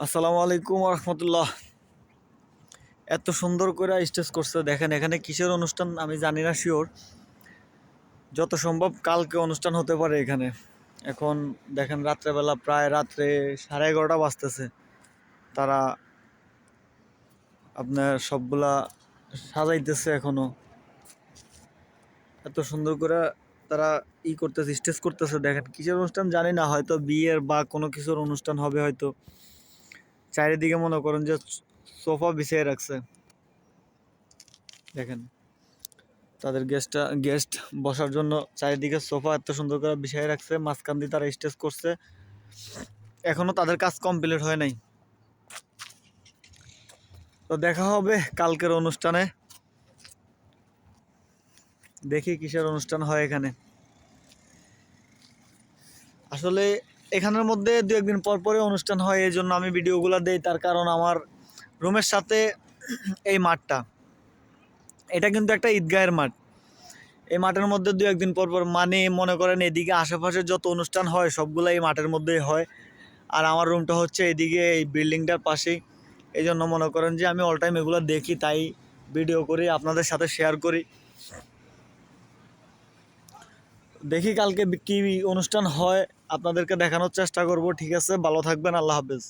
আসসালামু আলাইকুম রহমতুল্লাহ। এত সুন্দর করে স্টেজ করছে দেখেন। এখানে কিসের অনুষ্ঠান আমি জানি না শিওর, যত সম্ভব কালকে অনুষ্ঠান হতে পারে এখানে। এখন দেখেন রাত্রেবেলা প্রায় রাত্রে 11:30 বাজতেছে। তারা আপনার সবগুলা সাজাইতেছে এখনো। এত সুন্দর করে তারা করতেছে, স্টেজ করতেছে। দেখেন কিসের অনুষ্ঠান জানি না, হয়তো বিয়ের বা কোনো কিছুর অনুষ্ঠান হবে হয়তো। চারিদিকে মনে করেন যে সোফা বিছিয়ে রাখছে। দেখেন তাদের গেস্ট বসার জন্য চারিদিকে সোফা এত সুন্দর করে বিছাই রাখছে। মাঝখান দিয়ে তারা স্টেজ করছে। এখনো তাদের কাজ কমপ্লিট হয় নাই। তো দেখা হবে কালকের অনুষ্ঠানে। দেখি কিসের অনুষ্ঠান হয় এখানে। আসলে এখানের মধ্যে দু একদিন পর পরে অনুষ্ঠান হয়, এই জন্য আমি ভিডিওগুলো দেই। তার কারণ আমার রুমের সাথে এই মাঠটা, এটা কিন্তু একটা ঈদগাহের মাঠ। এই মাঠের মধ্যে দু একদিন পর পর, মানে মনে করেন এদিকে আশেপাশে যত অনুষ্ঠান হয় সবগুলো এই মাঠের মধ্যেই হয়। আর আমার রুমটা হচ্ছে এদিকে এই বিল্ডিংটার পাশেই। এই জন্য মনে করেন যে আমি অল টাইম এগুলো দেখি, তাই ভিডিও করি, আপনাদের সাথে শেয়ার করি। দেখি কালকে কী অনুষ্ঠান হয়, আপনাদেরকে দেখানোর চেষ্টা করব। ঠিক আছে, ভালো থাকবেন, আল্লাহ হাফেজ।